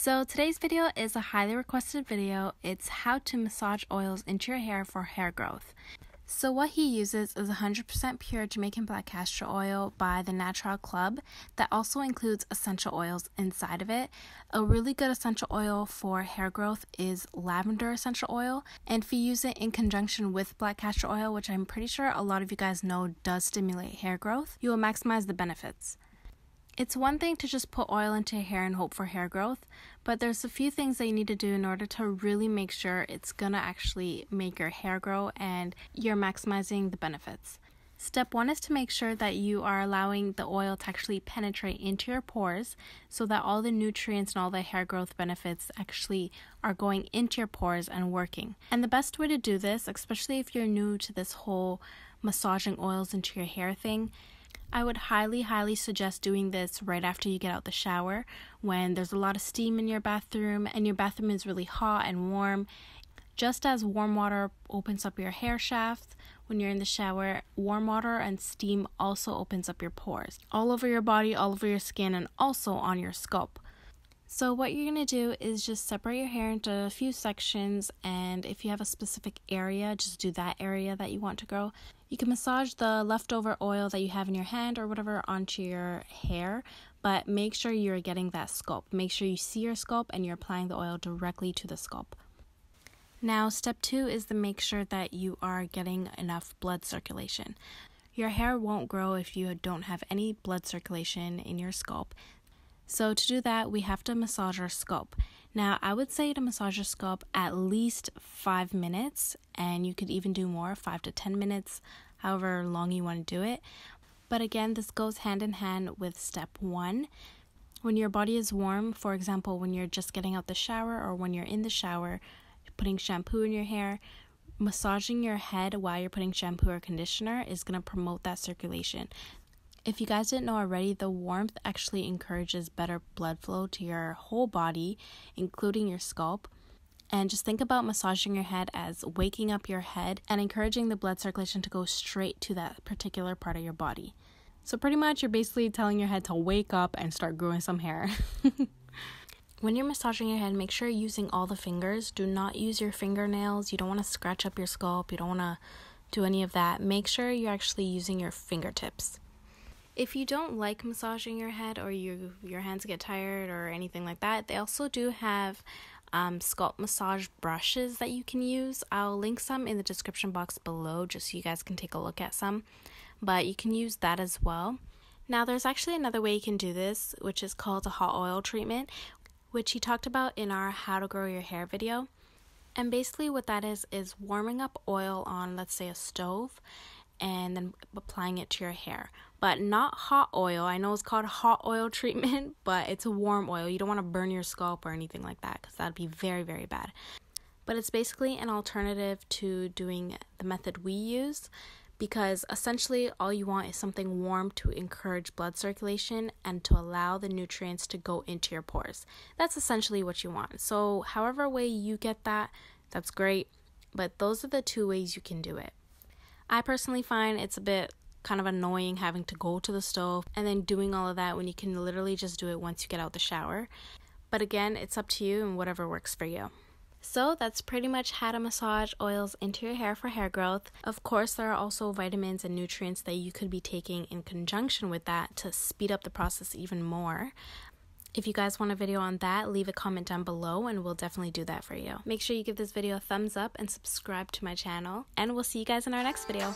So today's video is a highly requested video. It's how to massage oils into your hair for hair growth. So what he uses is 100% pure Jamaican Black Castro Oil by the 𝗙𝗏𝗄𝗏 that also includes essential oils inside of it. A really good essential oil for hair growth is lavender essential oil, and if you use it in conjunction with black castor oil, which I'm pretty sure a lot of you guys know does stimulate hair growth, you will maximize the benefits. It's one thing to just put oil into your hair and hope for hair growth, but there's a few things that you need to do in order to really make sure it's gonna actually make your hair grow and you're maximizing the benefits. Step 1 is to make sure that you are allowing the oil to actually penetrate into your pores so that all the nutrients and all the hair growth benefits actually are going into your pores and working. And the best way to do this, especially if you're new to this whole massaging oils into your hair thing, I would highly suggest doing this right after you get out the shower when there's a lot of steam in your bathroom and your bathroom is really hot and warm. Just as warm water opens up your hair shaft when you're in the shower, warm water and steam also opens up your pores all over your body, all over your skin, and also on your scalp. So what you're going to do is just separate your hair into a few sections, and if you have a specific area, just do that area that you want to grow. You can massage the leftover oil that you have in your hand or whatever onto your hair, but make sure you're getting that scalp. Make sure you see your scalp and you're applying the oil directly to the scalp. Now, step 2 is to make sure that you are getting enough blood circulation. Your hair won't grow if you don't have any blood circulation in your scalp. So to do that, we have to massage our scalp. Now, I would say to massage your scalp at least 5 minutes, and you could even do more, 5 to 10 minutes, however long you want to do it. But again, this goes hand in hand with step 1. When your body is warm, for example, when you're just getting out the shower or when you're in the shower, putting shampoo in your hair, massaging your head while you're putting shampoo or conditioner is going to promote that circulation. If you guys didn't know already, the warmth actually encourages better blood flow to your whole body, including your scalp. And just think about massaging your head as waking up your head and encouraging the blood circulation to go straight to that particular part of your body. So pretty much you're basically telling your head to wake up and start growing some hair. When you're massaging your head, make sure you're using all the fingers. Do not use your fingernails. You don't want to scratch up your scalp. You don't want to do any of that. Make sure you're actually using your fingertips. If you don't like massaging your head or your hands get tired or anything like that, they also do have scalp massage brushes that you can use. I'll link some in the description box below just so you guys can take a look at some, but you can use that as well. Now, there's actually another way you can do this, which is called a hot oil treatment, which he talked about in our how to grow your hair video. And basically what that is warming up oil on, let's say, a stove, and then applying it to your hair. But not hot oil. I know it's called hot oil treatment, but it's a warm oil. You don't want to burn your scalp or anything like that because that would be very bad. But it's basically an alternative to doing the method we use, because essentially all you want is something warm to encourage blood circulation and to allow the nutrients to go into your pores. That's essentially what you want. So however way you get that, that's great, but those are the 2 ways you can do it. I personally find it's a bit kind of annoying having to go to the stove and then doing all of that when you can literally just do it once you get out the shower. But again, it's up to you and whatever works for you. So that's pretty much how to massage oils into your hair for hair growth. Of course, there are also vitamins and nutrients that you could be taking in conjunction with that to speed up the process even more. If you guys want a video on that, leave a comment down below and we'll definitely do that for you. Make sure you give this video a thumbs up and subscribe to my channel, and we'll see you guys in our next video.